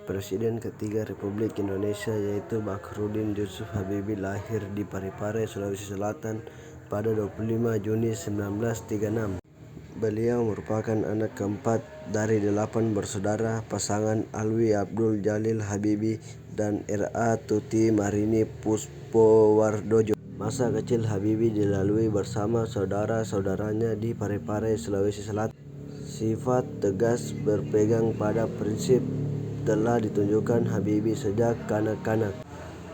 Presiden ketiga Republik Indonesia yaitu Bakhrudin Yusuf Habibie lahir di Parepare, Sulawesi Selatan pada 25 Juni 1936. Beliau merupakan anak keempat dari 8 bersaudara pasangan Alwi Abdul Jalil Habibie dan R.A. Tuti Marini Puspowardojo. Masa kecil Habibie dilalui bersama saudara-saudaranya di Parepare, Sulawesi Selatan. Sifat tegas berpegang pada prinsip telah ditunjukkan Habibie sejak kanak-kanak.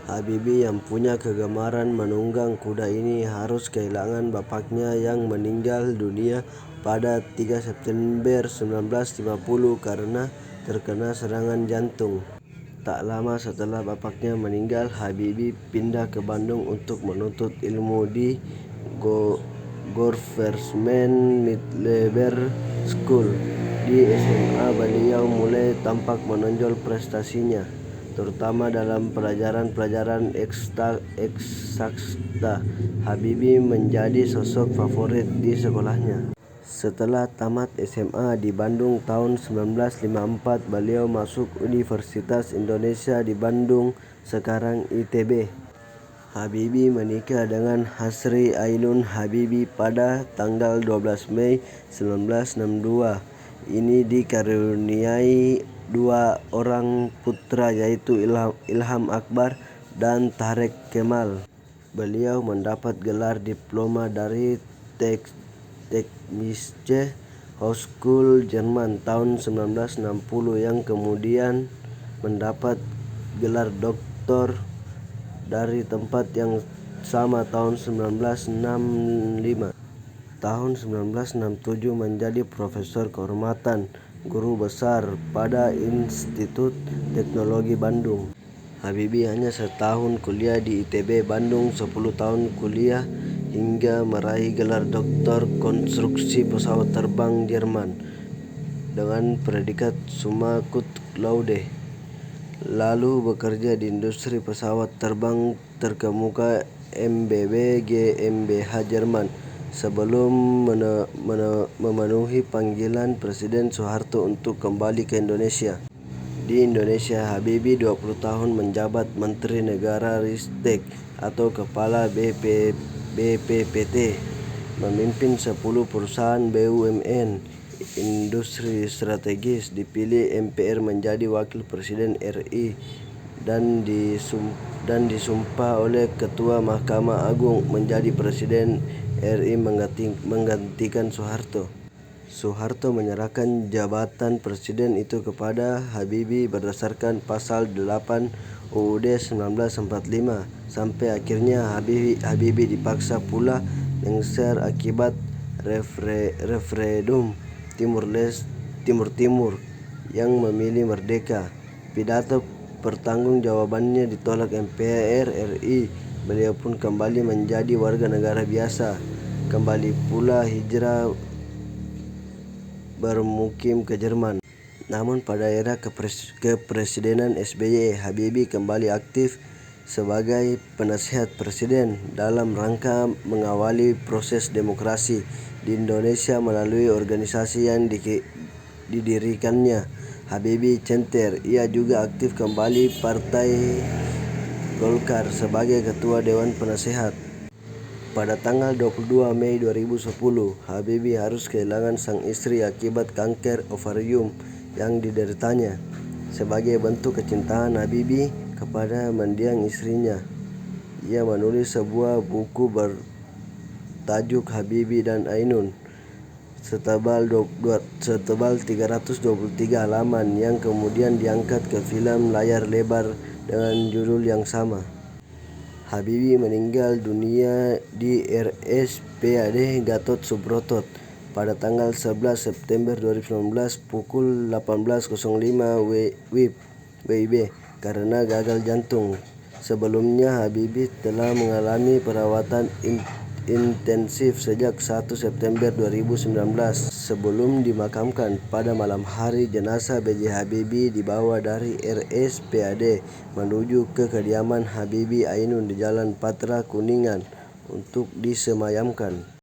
Habibie yang punya kegemaran menunggang kuda ini harus kehilangan bapaknya yang meninggal dunia pada 3 September 1950 karena terkena serangan jantung. Tak lama setelah bapaknya meninggal, Habibie pindah ke Bandung untuk menuntut ilmu di Government Middlebury School. Di SMA beliau mulai tampak menonjol prestasinya, terutama dalam pelajaran eksakta. Habibie menjadi sosok favorit di sekolahnya. Setelah tamat SMA di Bandung tahun 1954, beliau masuk Universitas Indonesia di Bandung, sekarang ITB. Habibie menikah dengan Hasri Ainun Habibie pada tanggal 12 Mei 1962. Ini dikaruniai 2 orang putra yaitu Ilham Akbar dan Tareq Kemal. Beliau mendapat gelar diploma dari Technische Hochschule Jerman tahun 1960 yang kemudian mendapat gelar doktor dari tempat yang sama tahun 1965. Tahun 1967 menjadi profesor kehormatan, guru besar pada Institut Teknologi Bandung. Habibie hanya setahun kuliah di ITB Bandung, 10 tahun kuliah hingga meraih gelar doktor konstruksi pesawat terbang Jerman dengan predikat summa cum laude. Lalu bekerja di industri pesawat terbang terkemuka MBB GmbH Jerman sebelum memenuhi panggilan Presiden Soeharto untuk kembali ke Indonesia. Di Indonesia, Habibie 20 tahun menjabat Menteri Negara Ristek atau Kepala BPPT, memimpin 10 perusahaan BUMN industri strategis, dipilih MPR menjadi Wakil Presiden RI dan disumpah oleh Ketua Mahkamah Agung menjadi Presiden RI menggantikan Soeharto. Soeharto menyerahkan jabatan presiden itu kepada Habibie berdasarkan pasal 8 UUD 1945 sampai akhirnya Habibie dipaksa pula lengser akibat referendum Timur yang memilih merdeka. Pidato pertanggungjawabannya ditolak MPR RI. Beliau pun kembali menjadi warga negara biasa. Kembali pula hijrah bermukim ke Jerman. Namun pada era kepresidenan SBY, Habibie kembali aktif sebagai penasihat presiden dalam rangka mengawali proses demokrasi di Indonesia melalui organisasi yang didirikannya. Habibie Center. Ia juga aktif kembali Partai Golkar sebagai Ketua Dewan Penasehat. Pada tanggal 22 Mei 2010, Habibie harus kehilangan sang istri akibat kanker ovarium yang dideritanya. Sebagai bentuk kecintaan Habibie kepada mendiang istrinya, ia menulis sebuah buku bertajuk Habibie dan Ainun setebal 323 halaman yang kemudian diangkat ke film layar lebar dengan judul yang sama. Habibie meninggal dunia di RSPAD Gatot Subroto pada tanggal 11 September 2019 pukul 18.05 WIB karena gagal jantung. Sebelumnya Habibie telah mengalami perawatan intensif sejak 1 September 2019. Sebelum dimakamkan pada malam hari, jenazah B.J. Habibie dibawa dari RSPAD menuju ke kediaman Habibie Ainun di Jalan Patra, Kuningan untuk disemayamkan.